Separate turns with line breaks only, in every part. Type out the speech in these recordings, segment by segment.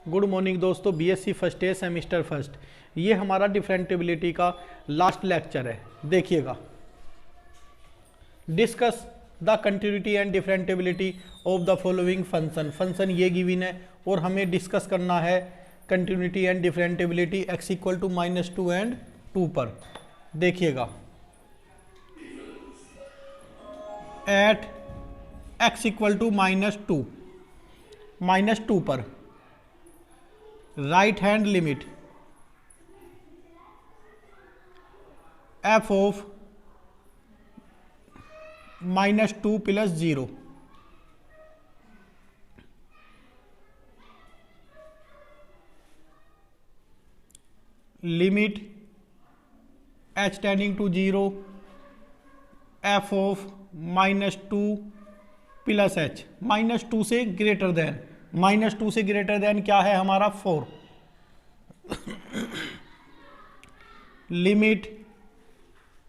Good morning दोस्तों, BSc first year semester first. ये हमारा डिफरेंटिबिलिटी का लास्ट लेक्चर है। देखिएगा, discuss the continuity and differentiability of the following function. Function ये गिवन है और हमें डिस्कस करना है continuity and differentiability x equal to -2 and 2 पर। देखिएगा, एट x इक्वल टू -2 पर right hand limit f of -2 + 0 limit h tending to 0 f of -2 + h -2 से ग्रेटर देन, -2 से ग्रेटर देन क्या है हमारा 4। लिमिट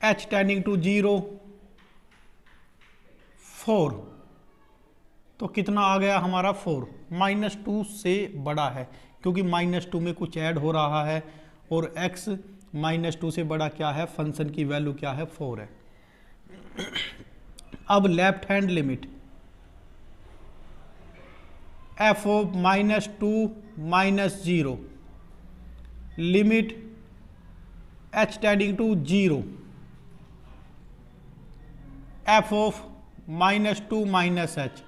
h टेंडिंग टू 0 4, तो कितना आ गया हमारा 4। -2 से बड़ा है क्योंकि -2 में कुछ ऐड हो रहा है और x -2 से बड़ा क्या है, फंक्शन की वैल्यू क्या है, 4 है। अब left hand limit f of -2 - 0 limit h tending to 0 f of -2 - h।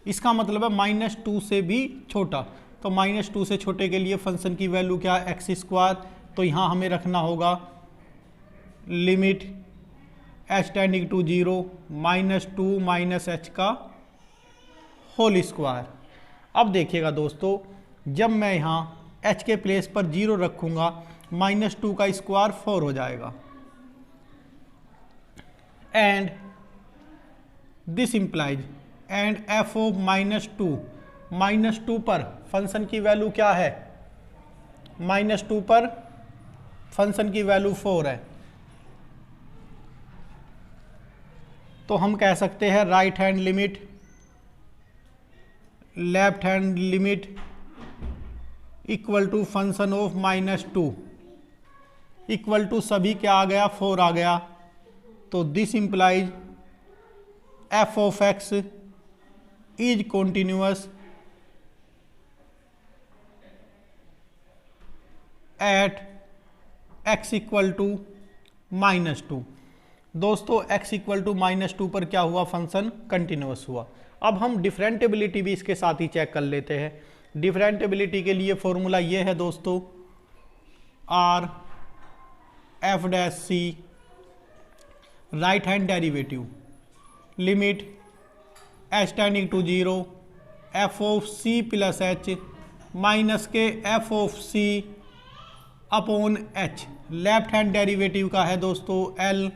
इसका मतलब है -2 से भी छोटा, तो -2 से छोटे के लिए फंक्शन की वैल्यू क्या है, x²। तो यहाँ हमें रखना होगा limit h tending to 0 -2 - h का होल स्क्वायर। अब देखिएगा दोस्तों, जब मैं यहाँ h के प्लेस पर 0 रखूँगा, -2 का स्क्वायर 4 हो जाएगा। And this implies and f of -2 पर फंक्शन की वैल्यू क्या है, -2 पर फंक्शन की वैल्यू 4 है। तो हम कह सकते हैं right hand limit left hand limit equal to function of -2 equal to सभी क्या आ गया, 4 आ गया। तो this implies f of x is continuous at x equal to -2। दोस्तों x इक्वल टू -2 पर क्या हुआ, फंक्शन कंटिन्यूअस हुआ। अब हम डिफरेंटिबिलिटी भी इसके साथ ही चेक कर लेते हैं। डिफरेंटिबिलिटी के लिए फॉर्मूला ये है दोस्तों, r f' right hand derivative limit h tending to 0 f of c + h minus के f of c upon h। Left hand derivative का है दोस्तों l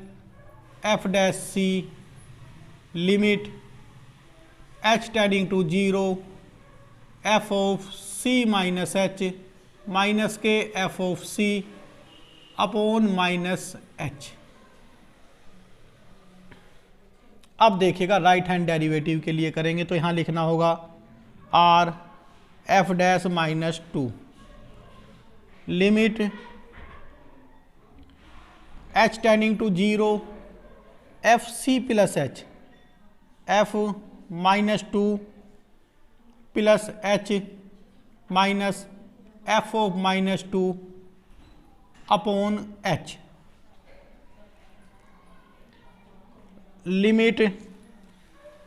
f' limit h tending to 0 f of c - h minus के f of c upon -h। अब देखिएगा, right hand derivative के लिए करेंगे तो यहाँ लिखना होगा r f' - 2 limit h tending to 0 f c + h f -2 + h minus f of -2 upon h। Limit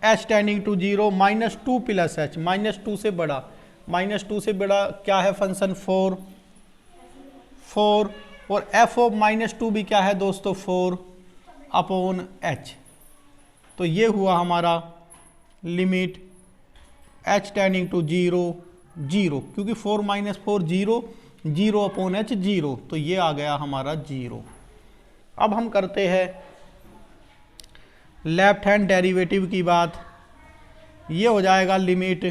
h tending to 0 -2 + h -2 से बड़ा, -2 से बड़ा क्या है फंक्शन, 4 और f ऑफ -2 भी क्या है दोस्तों, 4 अपॉन h। तो ये हुआ हमारा लिमिट h टेंडिंग टू 0 क्योंकि 4 - 4 0 अपॉन h 0, तो ये आ गया हमारा 0। अब हम करते हैं लेफ्ट हैंड डेरिवेटिव की बात। ये हो जाएगा limit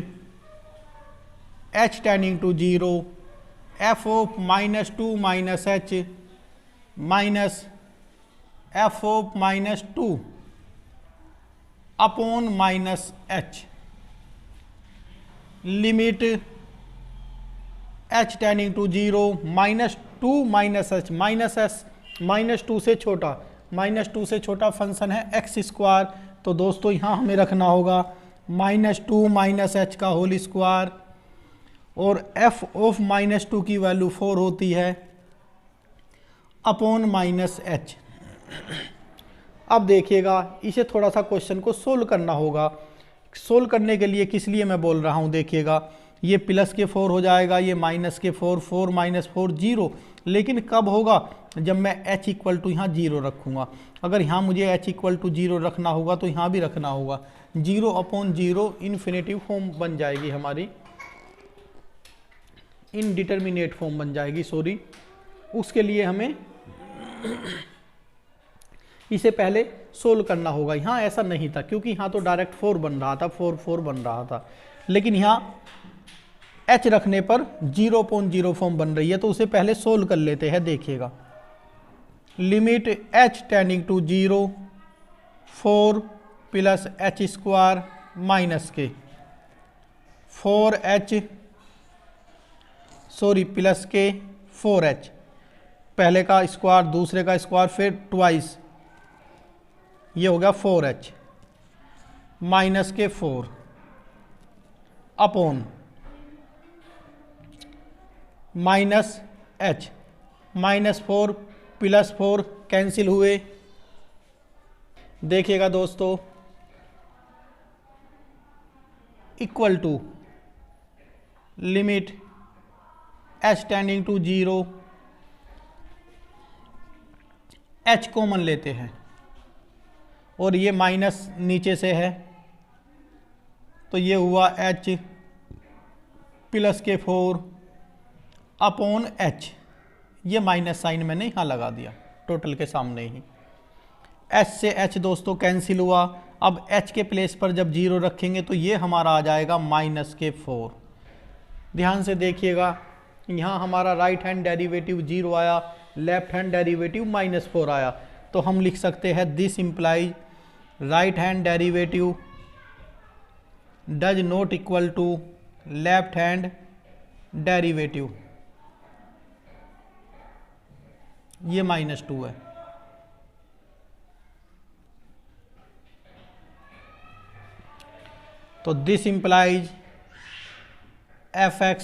h tending to 0 f of -2 - h minus f of -2 upon -h। Limit h tending to 0 -2 minus h minus s -2 से छोटा, -2 से छोटा फंक्शन है एक्स स्क्वायर। तो दोस्तों यहाँ हमें रखना होगा -2 माइनस एच का होल स्क्वायर, और f ऑफ -2 की वैल्यू 4 होती है अपॉन -h। अब देखिएगा इसे थोड़ा सा क्वेश्चन को सोल्व करना होगा। सोल्व करने के लिए किस लिए मैं बोल रहा हूँ, देखिएगा ये प्लस के 4 हो जाएगा, ये माइनस के 4, 4 माइनस 4 0, लेकिन कब होगा जब मैं h इक्वल टू यहाँ 0 रखूँगा। अगर यहाँ मुझे h इक्वल टू 0 रखना होगा तो यहाँ भी रखना होगा, 0 अपॉन 0 इन्फिनेटिव फॉर्म बन जाएगी हमारी, इनडिटर्मिनेट फॉर्म बन जाएगी, सॉरी। उसके लिए हमें इसे पहले सोल्व करना होगा। यहाँ ऐसा नहीं था क्योंकि यहाँ तो डायरेक्ट 4 बन रहा था, 4 4 बन रहा था, लेकिन यहाँ h रखने पर 0.0 फॉर्म बन रही है, तो उसे पहले सोल्व कर लेते हैं। देखिएगा limit h tending to 0 4 plus h square minus के 4h सॉरी प्लस के 4h, पहले का स्क्वायर दूसरे का स्क्वायर फिर ट्वाइस, ये हो गया 4h माइनस के 4 upon minus h, -4 plus 4 cancel हुए। देखिएगा दोस्तों equal to limit h tending to 0, h common लेते हैं और ये माइनस नीचे से है, तो ये हुआ h प्लस के 4 अपॉन h, ये माइनस साइन मैंने यहाँ लगा दिया टोटल के सामने ही। h से h दोस्तों कैंसिल हुआ। अब h के प्लेस पर जब 0 रखेंगे तो ये हमारा आ जाएगा माइनस के 4। ध्यान से देखिएगा यहाँ हमारा राइट हैंड डेरिवेटिव 0 आया, लेफ्ट हैंड डेरिवेटिव -4 आया, तो हम लिख सकते हैं this implies right hand derivative does not equal to left hand derivative, ये -2 है। तो this implies f(x)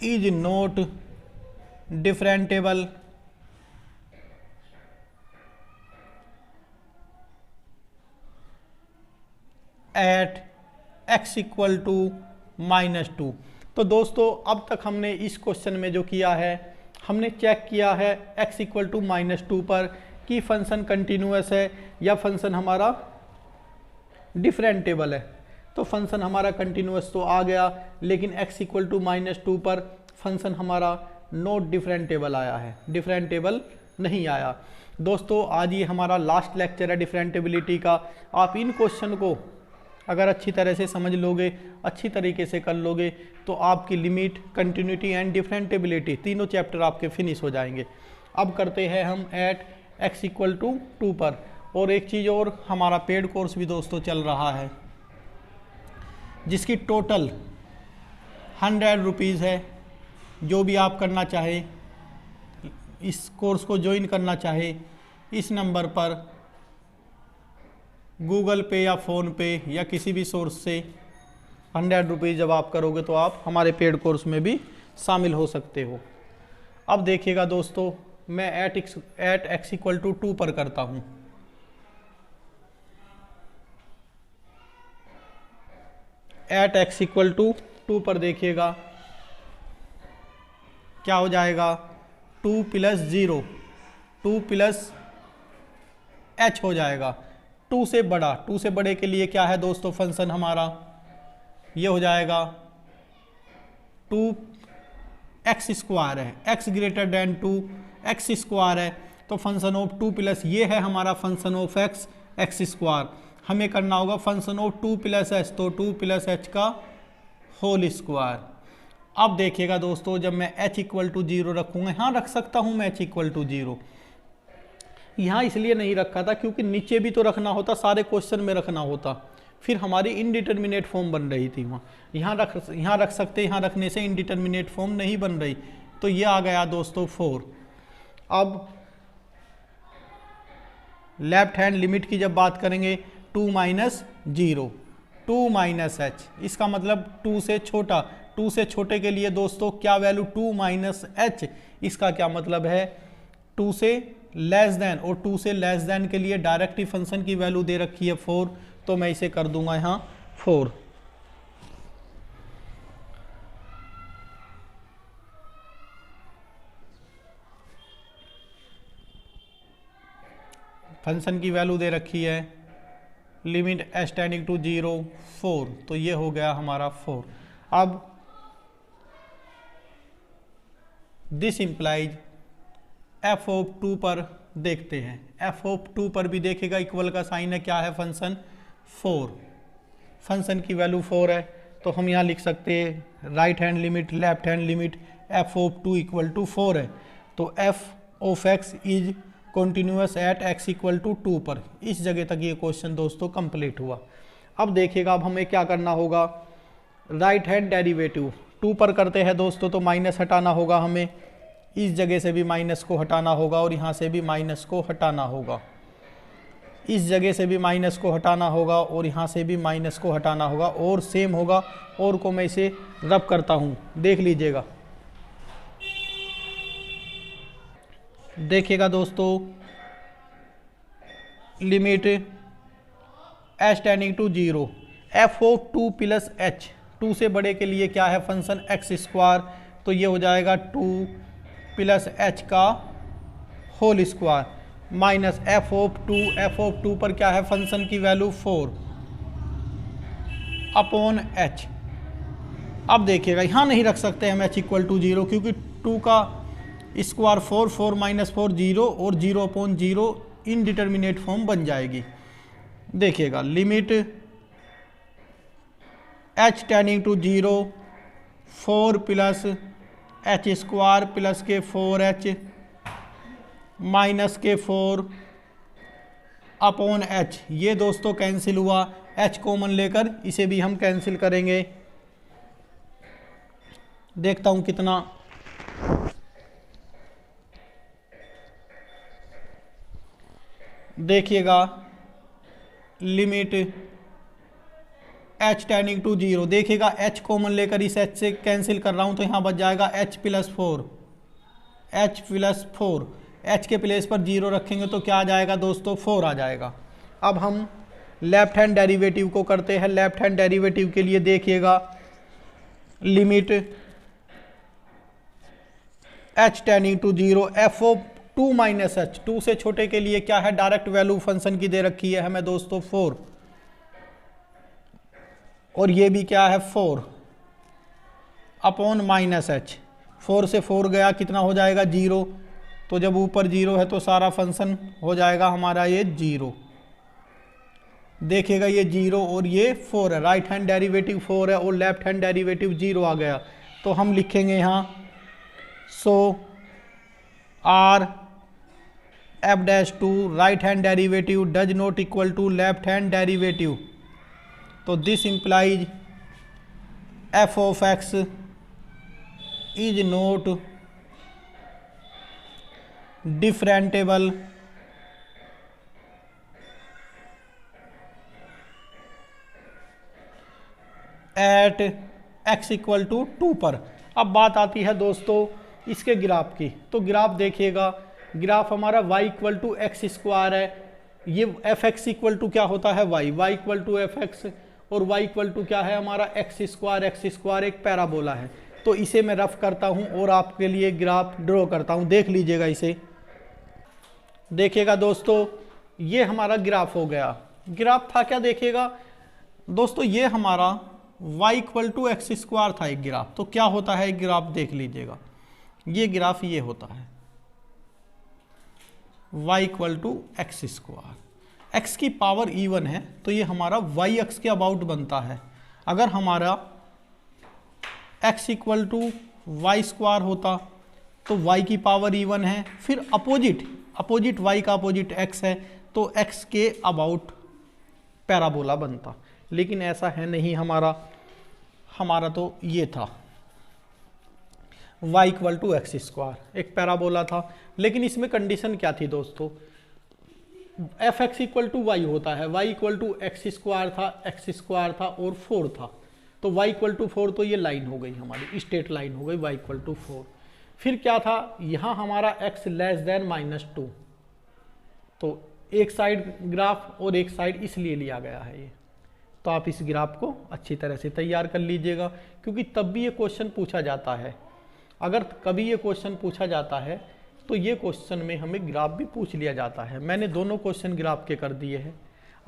is not differentiable at x equal to -2। तो दोस्तों अब तक हमने इस क्वेश्चन में जो किया है, हमने चेक किया है x इक्वल टू -2 पर कि फंक्शन कंटिन्यूअस है या फंक्शन हमारा डिफरेंटेबल है। तो फंक्शन हमारा कंटिन्यूअस तो आ गया, लेकिन x इक्वल टू -2 पर फंक्शन हमारा नॉट डिफरेंटेबल आया है, डिफरेंटेबल नहीं आया। दोस्तों आज ये हमारा लास्ट लेक्चर है डिफरेंटेबिलिटी का। आप इन क्वेश्चन को अगर अच्छी तरह से समझ लोगे, अच्छी तरीके से कर लोगे, तो आपकी लिमिट, कंटिन्यूटी एंड डिफरेंटेबिलिटी तीनों चैप्टर आपके फिनिश हो जाएंगे। अब करते हैं हम एट x इक्वल टू 2 पर। और एक चीज़ और, हमारा पेड कोर्स भी दोस्तों चल रहा है जिसकी टोटल 100 रुपीज़ है। जो भी आप करना चाहे, इस कोर्स को ज्वाइन करना चाहे, इस नंबर पर गूगल पे या फ़ोन पे या किसी भी सोर्स से 100 रुपीज़ जब आप करोगे तो आप हमारे पेड कोर्स में भी शामिल हो सकते हो। अब देखिएगा दोस्तों, मैं एट x इक्वल टू 2 पर करता हूँ। एट x इक्वल टू 2 पर देखिएगा क्या हो जाएगा, 2 प्लस 0, 2 प्लस h हो जाएगा। 2 से बड़ा, 2 से बड़े के लिए क्या है दोस्तों फंक्शन हमारा, ये हो जाएगा 2x स्क्वायर है, x greater than 2x square है, तो फंक्शन ऑफ 2 प्लस ये है हमारा फंक्शन ऑफ x स्क्वायर। हमें करना होगा फंक्शन ऑफ 2 प्लस h, तो 2 प्लस h का होल स्क्वायर। अब देखिएगा दोस्तों, जब मैं h इक्वल टू 0 रखूँगा, यहाँ रख सकता हूँ मैं h इक्वल टू 0, यहाँ इसलिए नहीं रखा था क्योंकि नीचे भी तो रखना होता, सारे क्वेश्चन में रखना होता, फिर हमारी इनडिटर्मिनेट फॉर्म बन रही थी वहाँ, यहाँ रख सकते, यहाँ रखने से इनडिटर्मिनेट फॉर्म नहीं बन रही, तो ये आ गया दोस्तों 4। अब लेफ्ट हैंड लिमिट की जब बात करेंगे 2 माइनस 0, 2 माइनस एच, इसका मतलब 2 से छोटा, 2 से छोटे के लिए दोस्तों क्या वैल्यू 2 माइनस एच, इसका क्या मतलब है 2 से लेस देन, और 2 से लेस देन के लिए डायरेक्ट ही फंक्शन की वैल्यू दे रखी है 4, तो मैं इसे कर दूंगा यहाँ 4। फंक्शन की वैल्यू दे रखी है लिमिट एच टेंडिंग टू 0 4, तो ये हो गया हमारा 4। अब दिस इंप्लाइज एफ ऑफ 2 पर देखते हैं, एफ ऑफ 2 पर भी देखेगा, इक्वल का साइन है, क्या है फंक्शन 4, फंक्शन की वैल्यू 4 है, तो हम यहाँ लिख सकते हैं right hand limit left hand limit f of 2 equal to 4 है, तो f of x is continuous at x equal to 2 पर। इस जगह तक ये क्वेश्चन दोस्तों कंप्लीट हुआ। अब देखिएगा, अब हमें क्या करना होगा, राइट हैंड डेरिवेटिव 2 पर करते हैं दोस्तों, तो माइनस हटाना होगा हमें, इस जगह से भी माइनस को हटाना होगा और यहाँ से भी माइनस को हटाना होगा, इस जगह से भी माइनस को हटाना होगा और यहाँ से भी माइनस को हटाना होगा, और सेम होगा, और को मैं इसे रब करता हूँ, देख लीजिएगा। देखिएगा दोस्तों, limit h tending to 0 f of 2 plus h, 2 से बड़े के लिए क्या है फंक्शन एक्स स्क्वायर, तो ये हो जाएगा 2 प्लस एच का whole square minus f of 2, f of 2 पर क्या है फंक्शन की वैल्यू 4 अपॉन एच। अब देखिएगा, यहाँ नहीं रख सकते हम एच इक्वल टू 0, क्योंकि 2 का स्क्वायर 4, 4 माइनस 4 0, और 0 अपॉन 0 इनडिटर्मिनेट फॉर्म बन जाएगी। देखिएगा, limit h tending to 0 4 plus h square plus के 4h माइनस के 4 अपॉन एच, ये दोस्तों कैंसिल हुआ, एच कॉमन लेकर इसे भी हम कैंसिल करेंगे। देखता हूं कितना, देखिएगा लिमिट एच टेंडिंग टू 0, देखिएगा एच कॉमन लेकर इस एच से कैंसिल कर रहा हूं, तो यहां बच जाएगा H plus 4, H plus 4, H के प्लेस पर 0 रखेंगे तो क्या आ जाएगा दोस्तों 4 आ जाएगा। अब हम लेफ्ट हैंड डेरिवेटिव को करते हैं। लेफ्ट हैंड डेरिवेटिव के लिए देखिएगा, limit h tending to 0 f of 2 minus h, 2 से छोटे के लिए क्या है डायरेक्ट वैल्यू फंक्शन की दे रखी है हमें दोस्तों 4, और ये भी क्या है 4 अपॉन माइनस एच, 4 से 4 गया कितना हो जाएगा 0, तो जब ऊपर 0 है तो सारा फंक्शन हो जाएगा हमारा ये 0। देखिएगा ये 0 और ये 4 है, राइट हैंड डेरिवेटिव 4 है और लेफ्ट हैंड डेरिवेटिव 0 आ गया, तो हम लिखेंगे यहाँ so R F dash two right hand derivative does not equal to left hand derivative, तो this implies F of x is not differentiable at x equal to 2 पर। अब बात आती है दोस्तों इसके ग्राफ की, तो ग्राफ देखिएगा, ग्राफ हमारा y equal to x square है, ये एफ एक्स इक्वल टू क्या होता है y equal to f x, और y इक्वल टू क्या है हमारा एक्स स्क्वायर एक पैराबोला है। तो इसे मैं रफ करता हूं और आपके लिए ग्राफ ड्रॉ करता हूं, देख लीजिएगा इसे। देखिएगा दोस्तों, ये हमारा ग्राफ हो गया। ग्राफ था क्या, देखिएगा दोस्तों, ये हमारा y equal to x square था एक ग्राफ, तो क्या होता है एक ग्राफ देख लीजिएगा, ये ग्राफ ये होता है y equal to x square, x की पावर इवन है तो ये हमारा y अक्ष के अबाउट बनता है। अगर हमारा x equal to y square होता तो y की पावर इवन है, फिर अपोजिट y का अपोजिट x है तो x के अबाउट पैराबोला बनता। लेकिन ऐसा है नहीं, हमारा तो ये था y equal to x square, एक पैराबोला था। लेकिन इसमें कंडीशन क्या थी दोस्तों, f x equal to y होता है, y equal to x square था और 4 था, तो y इक्वल टू 4, तो ये लाइन हो गई हमारी, स्ट्रेट लाइन हो गई y इक्वल टू 4। फिर क्या था, यहाँ हमारा x लेस देन -2, तो एक साइड ग्राफ और एक साइड इसलिए लिया गया है ये। तो आप इस ग्राफ को अच्छी तरह से तैयार कर लीजिएगा, क्योंकि तब भी ये क्वेश्चन पूछा जाता है। अगर कभी ये क्वेश्चन पूछा जाता है तो ये क्वेश्चन में हमें ग्राफ भी पूछ लिया जाता है। मैंने दोनों क्वेश्चन ग्राफ के कर दिए हैं,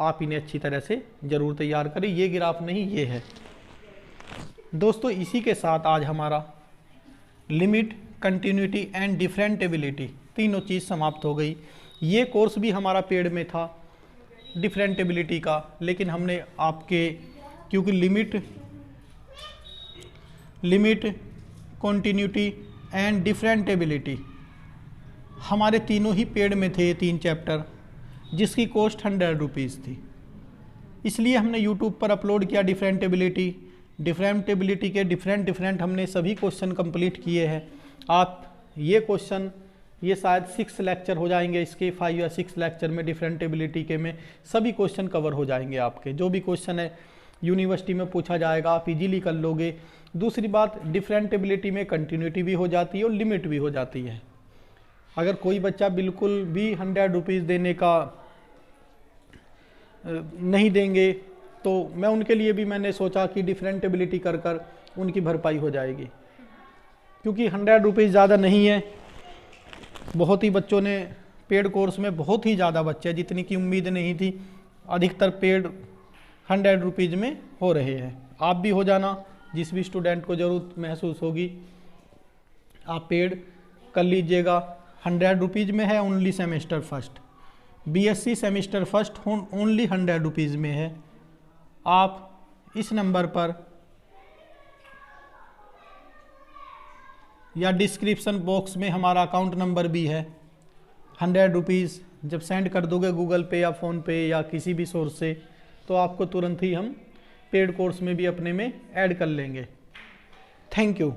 आप इन्हें अच्छी तरह से ज़रूर तैयार करें। ये ग्राफ नहीं, ये है दोस्तों। इसी के साथ आज हमारा लिमिट, कंटिन्यूटी एंड डिफरेंटेबिलिटी तीनों चीज़ समाप्त हो गई। ये कोर्स भी हमारा पेड में था डिफरेंटेबिलिटी का, लेकिन हमने आपके, क्योंकि लिमिट कंटिन्यूटी एंड डिफरेंटेबिलिटी हमारे तीनों ही पेड में थे, 3 चैप्टर, जिसकी कॉस्ट 100 रुपीज़ थी। इसलिए हमने यूट्यूब पर अपलोड किया डिफरेंटेबिलिटी के डिफरेंट हमने सभी क्वेश्चन कंप्लीट किए हैं। आप ये क्वेश्चन, ये शायद 6 लेक्चर हो जाएंगे इसके, 5 या 6 लेक्चर में डिफरेंटेबिलिटी के में सभी क्वेश्चन कवर हो जाएंगे आपके। जो भी क्वेश्चन है यूनिवर्सिटी में पूछा जाएगा, आप इजीली कर लोगे। दूसरी बात, डिफरेंटेबिलिटी में कंटिन्यूटी भी हो जाती है और लिमिट भी हो जाती है। अगर कोई बच्चा बिल्कुल भी 100 रुपीज़ देने का नहीं देंगे, तो मैं उनके लिए भी मैंने सोचा कि डिफरेंटेबिलिटी कर उनकी भरपाई हो जाएगी, क्योंकि 100 रुपीज़ ज़्यादा नहीं है। बहुत ही बच्चों ने पेड कोर्स में, बहुत ही ज़्यादा बच्चे, जितनी की उम्मीद नहीं थी, अधिकतर पेड 100 रुपीज़ में हो रहे हैं। आप भी हो जाना, जिस भी स्टूडेंट को ज़रूरत महसूस होगी आप पेड कर लीजिएगा। 100 रुपीज़ में है only semester first, BSc semester first only 100 rupees में है। आप इस नंबर पर या डिस्क्रिप्शन बॉक्स में हमारा अकाउंट नंबर भी है। 100 रुपीज़ जब सेंड कर दोगे गूगल पे या फ़ोन पे या किसी भी सोर्स से, तो आपको तुरंत ही हम पेड कोर्स में भी अपने में ऐड कर लेंगे। Thank you.